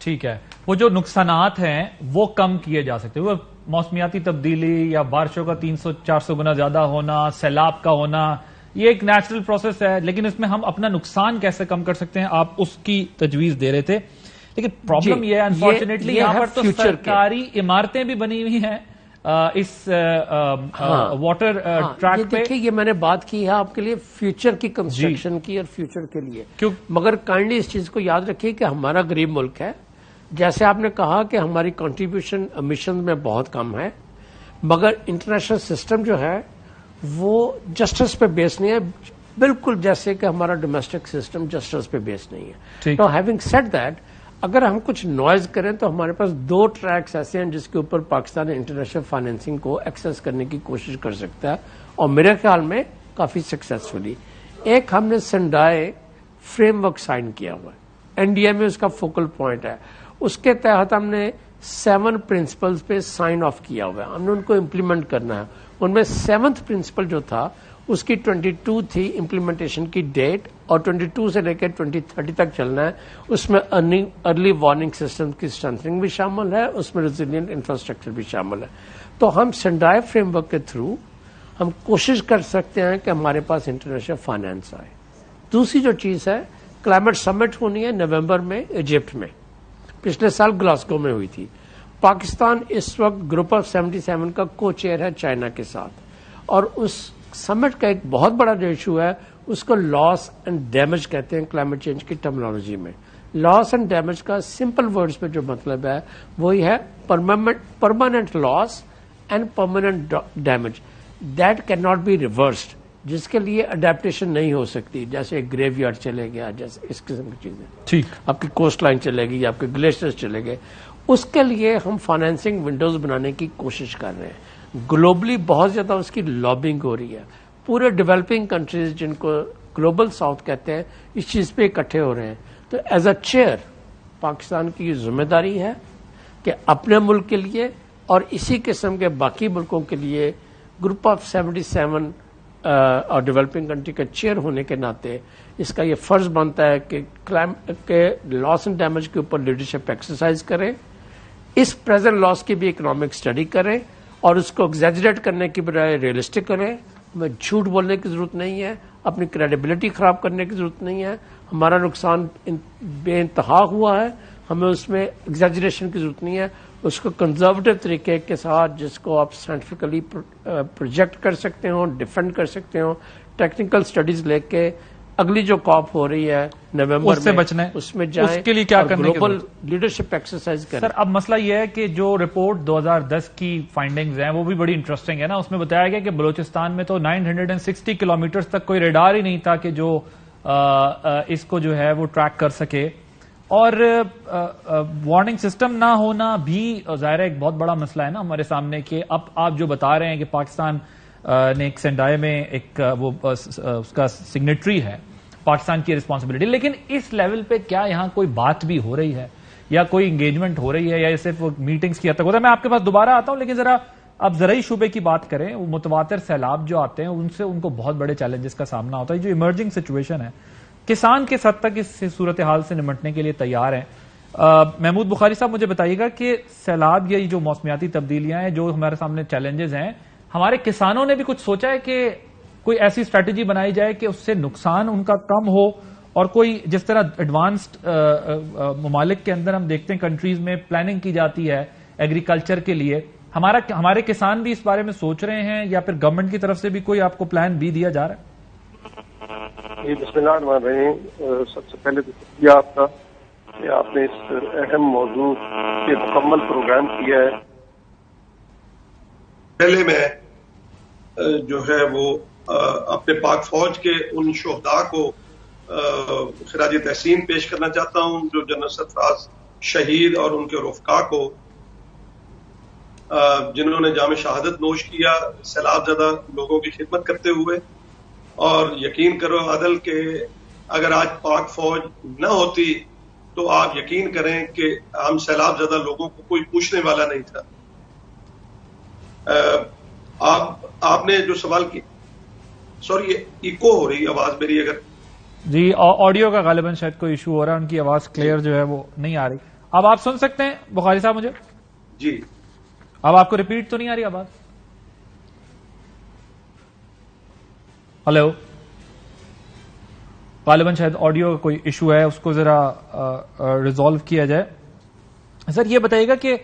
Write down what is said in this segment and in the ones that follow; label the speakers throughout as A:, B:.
A: ٹھیک ہے، وہ جو نقصانات ہیں وہ کم کیے جا سکتے ہیں، وہ موسمیاتی تبدیلی یا بارشوں کا 300-400 گنا زیادہ ہونا، سیلاب کا ہونا، یہ ایک نیچرل پروسیس ہے، لیکن اس میں ہم اپنا نقصان کیسے کم کر سکتے ہیں، آپ اس کی تجویز دے رہے تھے. لیکن پرابلم یہ ہے انفارچونیٹلی یہاں پر تو سرکاری عمارتیں بھی بنی ہوئی ہیں اس واٹر ٹریک پہ.
B: دیکھیے یہ میں نے بات کی ہے آپ کے لیے فیوچر کی کنسٹرکشن کی اور فیوچر کے لیے، مگر کائنڈلی اس چیز کو یاد رکھیے کہ ہمارا غریب ملک ہے. جیسے آپ نے کہا کہ ہماری کنٹریبیوشن امیشن میں بہت کم ہے، مگر انٹرنیشنل سسٹم جو ہے وہ جسٹس پہ بیس نہیں ہے، بالکل جیسے کہ ہمارا ڈومیسٹک سسٹم جسٹس پہ بیس نہیں ہے. تو ہیونگ سیڈ دیٹ، اگر ہم کچھ نوائز کریں تو ہمارے پاس 2 ٹریکس ایسے ہیں جس کے اوپر پاکستان انٹرنیشنل فائنینسنگ کو ایکسس کرنے کی کوشش کر سکتا ہے، اور میرے خیال میں کافی سکسیسفلی. ایک ہم نے سنڈائے فریم ورک سائن کیا ہوا ہے، NDA میں اس کا فوکل پوائنٹ ہے، اس کے تحت ہم نے 7 پرنسپلز پہ سائن آف کیا ہوا ہے، ہم نے ان کو امپلیمنٹ کرنا ہے. ان میں 7th پرنسپل جو تھا اس کی 22 تھی امپلیمنٹیشن کی ڈیٹ، اور 22 سے لے کے 2030 تک چلنا ہے. اس میں ارلی وارننگ سسٹم کی اسٹرینتھنگ بھی شامل ہے، اس میں ریزیلینٹ انفراسٹرکچر بھی شامل ہے. تو ہم سنڈائے فریم ورک کے تھرو ہم کوشش کر سکتے ہیں کہ ہمارے پاس انٹرنیشنل فائنانس آئے. دوسری جو چیز ہے، کلائمیٹ سمٹ ہونی ہے نومبر میں ایجپٹ میں، پچھلے سال گلاسگو میں ہوئی تھی. پاکستان اس وقت گروپ آف 77 کا کو چیئر ہے چائنا کے ساتھ، اور اس سمٹ کا ایک بہت بڑا جو ایشو ہے اس کو لاس اینڈ ڈیمیج کہتے ہیں کلائمیٹ چینج کی ٹرمنالوجی میں. لاس اینڈ ڈیمیج کا سمپل ورڈز میں جو مطلب ہے وہی ہے permanent loss and permanent damage that can not be reversed, جس کے لیے اڈیپٹیشن نہیں ہو سکتی، جیسے گریو یارڈ چلے گیا، جیسے اس قسم کی چیزیں، ٹھیک آپ کی کوسٹ لائن چلے گی، آپ کے گلیشیئرز چلے گئے. اس کے لیے ہم فائنینسنگ ونڈوز بنانے کی کوشش کر رہے ہیں. گلوبلی بہت زیادہ اس کی لابنگ ہو رہی ہے، پورے ڈیولپنگ کنٹریز جن کو گلوبل ساؤتھ کہتے ہیں اس چیز پہ اکٹھے ہو رہے ہیں. تو ایز اے چیئر پاکستان کی ذمہ داری ہے کہ اپنے ملک کے لیے اور اسی قسم کے باقی ملکوں کے لیے گروپ آف 77 اور ڈیولپنگ کنٹری کا چیئر ہونے کے ناطے اس کا یہ فرض بنتا ہے کہ لاس اینڈ ڈیمیج کے اوپر لیڈرشپ ایکسرسائز کریں، اس پریزنٹ لاس کی بھی اکنامک اسٹڈی کریں، اور اس کو ایگزیجریٹ کرنے کی بجائے ریئلسٹک کریں. ہمیں جھوٹ بولنے کی ضرورت نہیں ہے، اپنی کریڈیبلٹی خراب کرنے کی ضرورت نہیں ہے. ہمارا نقصان بے انتہا ہوا ہے، ہمیں اس میں ایگزیجریشن کی ضرورت نہیں ہے. اس کو کنزرویٹو طریقے کے ساتھ، جس کو آپ سائنٹیفکلی پروجیکٹ کر سکتے ہوں، ڈیفینڈ کر سکتے ہوں، ٹیکنیکل اسٹڈیز لے کے اگلی جو کاپ ہو رہی ہے نومبر
A: اس سے بچنا ہے،
B: اس میں جائیں،
A: اس کے لیے کیا کرنے
B: گلوبل لیڈرشپ ایکسرسائز کریں.
A: سر اب مسئلہ یہ ہے کہ جو رپورٹ 2010 کی فائنڈنگز ہیں وہ بھی بڑی انٹرسٹنگ ہے نا. اس میں بتایا گیا کہ بلوچستان میں تو 960 کلومیٹر تک کوئی ریڈار ہی نہیں تھا کہ جو اس کو جو ہے وہ ٹریک کر سکے، اور وارننگ سسٹم نہ ہونا بھی ظاہر ایک بہت بڑا مسئلہ ہے نا ہمارے سامنے. کہ اب آپ جو بتا رہے ہیں کہ پاکستان نے ایک سینڈائے میں ایک وہ اس کا سگنیٹری ہے، پاکستان کی رسپانسبلٹی، لیکن اس لیول پہ کیا یہاں کوئی بات بھی ہو رہی ہے یا کوئی انگیجمنٹ ہو رہی ہے، یا صرف میٹنگز کی حد تک ہوتا ہے؟ میں آپ کے پاس دوبارہ آتا ہوں، لیکن ذرا اب زرعی شعبے کی بات کریں. وہ متواتر سیلاب جو آتے ہیں ان سے ان کو بہت بڑے چیلنجز کا سامنا ہوتا ہے. جو ایمرجنگ سچویشن ہے، کسان کس حد تک اس صورتحال سے نمٹنے کے لیے تیار ہیں؟ محمود بخاری صاحب مجھے بتائیے گا کہ سیلاب یا یہ جو موسمیاتی تبدیلیاں ہیں جو ہمارے سامنے چیلنجز ہیں، ہمارے کسانوں نے بھی کچھ سوچا ہے کہ کوئی ایسی اسٹریٹجی بنائی جائے کہ اس سے نقصان ان کا کم ہو، اور کوئی جس طرح ایڈوانسڈ ممالک کے اندر ہم دیکھتے ہیں کنٹریز میں پلاننگ کی جاتی ہے ایگریکلچر کے لیے، ہمارے کسان بھی اس بارے میں سوچ رہے ہیں، یا پھر گورنمنٹ کی طرف سے بھی کوئی آپ کو پلان بھی دیا جا رہا ہے؟
C: بسم اللہ الرحمن الرحیم. سب سے پہلے تو شکریہ آپ کا کہ آپ نے اس اہم موضوع کے مکمل پروگرام کیا ہے. پہلے میں جو ہے وہ اپنے پاک فوج کے ان شہداء کو خراج تحسین پیش کرنا چاہتا ہوں جو جنرل سرفراز شہید اور ان کے رفقا کو جنہوں نے جام شہادت نوش کیا سیلاب زدہ لوگوں کی خدمت کرتے ہوئے. اور یقین کرو عادل کہ اگر آج پاک فوج نہ ہوتی تو آپ یقین کریں کہ ہم سیلاب زدہ لوگوں کو کوئی پوچھنے والا نہیں تھا. آپ نے جو سوال کی، سوری ایکو ہو رہی آواز میری، اگر
A: جی آڈیو کا غالباً شاید کوئی ایشو ہو رہا ہے، ان کی آواز کلیئر جو ہے وہ نہیں آ رہی. اب آپ سن سکتے ہیں بخاری صاحب مجھے؟
C: جی.
A: اب آپ کو ریپیٹ تو نہیں آ رہی آواز؟ ہلو، غالباً شاید آڈیو کا کوئی ایشو ہے، اس کو ذرا ریزالو کیا جائے. سر یہ بتائیے گا کہ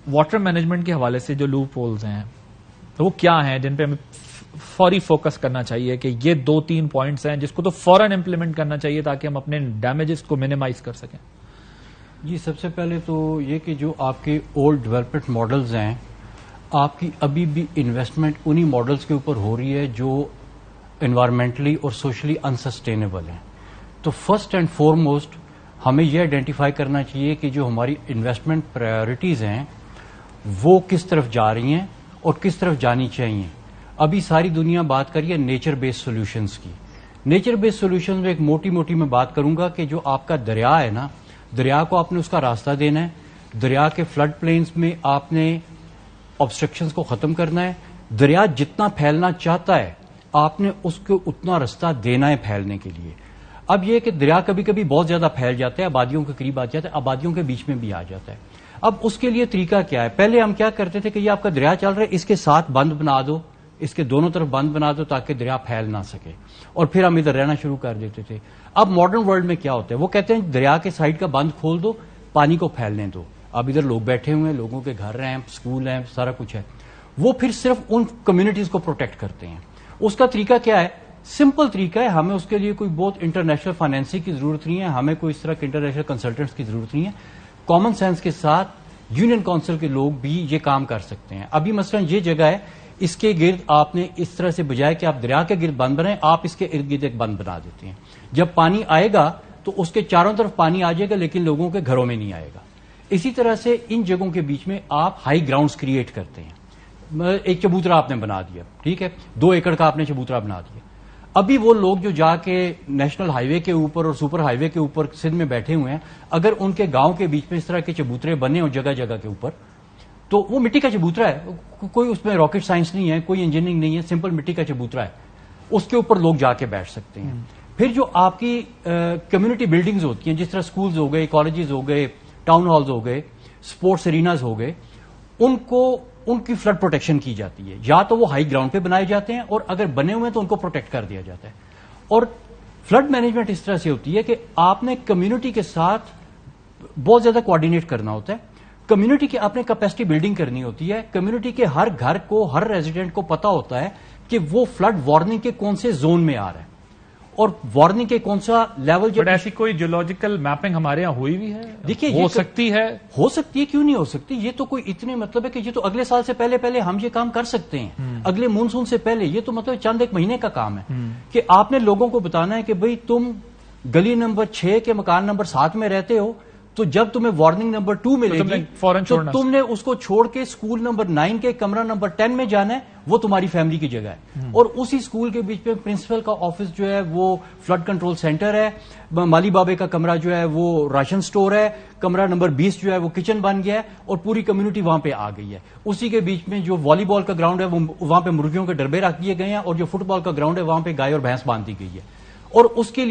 A: واٹر مینجمنٹ کے حوالے سے جو لوپ ہولز ہیں وہ کیا ہیں جن پہ ہمیں فوری فوکس کرنا چاہیے کہ یہ 2-3 پوائنٹس ہیں جس کو تو فوراً امپلیمنٹ کرنا چاہیے تاکہ ہم اپنے ڈیمیجز کو منیمائز کر سکیں؟
D: جی، سب سے پہلے تو یہ کہ جو آپ کے اولڈ ڈیولپمنٹ ماڈلز ہیں، آپ کی ابھی بھی انویسٹمنٹ انہی ماڈلز کے اوپر ہو رہی ہے جو انوائرمنٹلی اور سوشلی انسسٹینیبل ہیں. تو فرسٹ اینڈ فارموسٹ ہمیں یہ آئیڈینٹیفائی کرنا چاہیے کہ جو ہماری انویسٹمنٹ پرائیورٹیز ہیں وہ کس طرف جا رہی ہیں اور کس طرف جانی چاہیے. ابھی ساری دنیا بات کر رہی ہے نیچر بیسڈ سولوشنز کی. نیچر بیسڈ سولوشنز میں ایک موٹی موٹی میں بات کروں گا کہ جو آپ کا دریا ہے نا، دریا کو آپ نے اس کا راستہ دینا ہے. دریا کے فلڈ پلینز میں آپ نے آبسٹرکشنز کو ختم کرنا ہے. دریا جتنا پھیلنا چاہتا ہے آپ نے اس کو اتنا راستہ دینا ہے پھیلنے کے لیے. اب یہ کہ دریا کبھی کبھی بہت زیادہ پھیل جاتا ہے، آبادیوں کے قریب آ جاتا ہے، آبادیوں کے بیچ میں بھی آ جاتا ہے. اب اس کے لیے طریقہ کیا ہے؟ پہلے ہم کیا کرتے تھے کہ یہ آپ کا دریا چل رہا ہے، اس کے ساتھ بند بنا دو، اس کے دونوں طرف بند بنا دو تاکہ دریا پھیل نہ سکے، اور پھر ہم ادھر رہنا شروع کر دیتے تھے. اب ماڈرن ورلڈ میں کیا ہوتا ہے؟ وہ کہتے ہیں دریا کے سائڈ کا بند کھول دو، پانی کو پھیلنے دو. اب ادھر لوگ بیٹھے ہوئے ہیں، لوگوں کے گھر ہیں، اسکول ہیں، سارا کچھ ہے. وہ پھر صرف ان کمیونٹیز کو پروٹیکٹ کرتے ہیں. اس کا طریقہ کیا ہے؟ سمپل طریقہ ہے. ہمیں اس کے لیے کوئی بہت انٹرنیشنل فائنینسنگ کی ضرورت نہیں ہے، ہمیں کوئی اس طرح کے انٹرنیشنل کنسلٹنٹس کی ضرورت نہیں ہے. کامن سینس کے ساتھ یونین کونسل کے لوگ بھی یہ کام کر سکتے ہیں. ابھی مثلا یہ جگہ ہے، اس کے گرد آپ نے اس طرح سے بجائے کہ آپ دریا کے گرد بند بنائیں، آپ اس کے ارد گرد ایک بند بنا دیتے ہیں. جب پانی آئے گا تو اس کے چاروں طرف پانی آ جائے گا لیکن لوگوں کے گھروں میں نہیں آئے گا. اسی طرح سے ان جگہوں کے بیچ میں آپ ہائی گراؤنڈز کریٹ کرتے ہیں. ایک چبوترا آپ نے بنا دیا، ٹھیک ہے، 2 ایکڑ کا آپ نے چبوترا بنا دیا. ابھی وہ لوگ جو جا کے نیشنل ہائی وے کے اوپر اور سپر ہائی وے کے اوپر سندھ میں بیٹھے ہوئے ہیں، اگر ان کے گاؤں کے بیچ میں اس طرح کے چبوترے بنے ہوں جگہ جگہ کے اوپر، تو وہ مٹی کا چبوترا ہے، کوئی اس میں راکٹ سائنس نہیں ہے، کوئی انجینئرنگ نہیں ہے، سمپل مٹی کا چبوترا ہے. اس کے اوپر لوگ جا کے بیٹھ سکتے ہیں. پھر جو آپ کی کمیونٹی بلڈنگز ہوتی ہیں، جس طرح سکولز ہو گئے، کالجز ہو گئے، ٹاؤن ہالز ہو گئے، اسپورٹس اریناز ہو گئے، ان کی فلڈ پروٹیکشن کی جاتی ہے. یا تو وہ ہائی گراؤنڈ پہ بنائے جاتے ہیں اور اگر بنے ہوئے ہیں تو ان کو پروٹیکٹ کر دیا جاتا ہے. اور فلڈ مینجمنٹ اس طرح سے ہوتی ہے کہ آپ نے کمیونٹی کے ساتھ بہت زیادہ کوآرڈینیٹ کرنا ہوتا ہے. کمیونٹی کی آپ نے کیپیسٹی بلڈنگ کرنی ہوتی ہے. کمیونٹی کے ہر گھر کو، ہر ریزیڈنٹ کو پتا ہوتا ہے کہ وہ فلڈ وارننگ کے کون سے زون میں آ رہا ہے اور وارننگ کے کون سا لیول.
A: بٹ ایسی کوئی جیولوجیکل میپنگ ہمارے یہاں ہوئی بھی ہے؟
D: دیکھیے
A: ہو سکتی ہے،
D: کیوں نہیں ہو سکتی؟ یہ تو کوئی اتنے مطلب ہے کہ یہ تو اگلے سال سے پہلے ہم یہ کام کر سکتے ہیں، اگلے مونسون سے پہلے. یہ تو مطلب چند ایک مہینے کا کام ہے کہ آپ نے لوگوں کو بتانا ہے کہ بھئی تم گلی نمبر 6 کے مکان نمبر 7 میں رہتے ہو، تو جب تمہیں وارننگ نمبر 2 ملے گی تو تم نے اس کو چھوڑ کے اسکول نمبر 9 کے کمرہ نمبر 10 میں جانا ہے، وہ تمہاری فیملی کی جگہ ہے. اور اسی اسکول کے بیچ میں پرنسپل کا آفس جو ہے وہ فلڈ کنٹرول سینٹر ہے، مالی بابے کا کمرہ جو ہے وہ راشن سٹور ہے، کمرہ نمبر 20 جو ہے وہ کچن بن گیا ہے اور پوری کمیونٹی وہاں پہ آ گئی ہے. اسی کے بیچ میں جو والی بال کا گراؤنڈ ہے وہاں پہ مرغیوں کے ڈربے رکھ دیے گئے ہیں، اور جو فٹ بال کا گراؤنڈ ہے وہاں پہ گائے اور بھینس باندھ دی گئی ہے. اور اس کے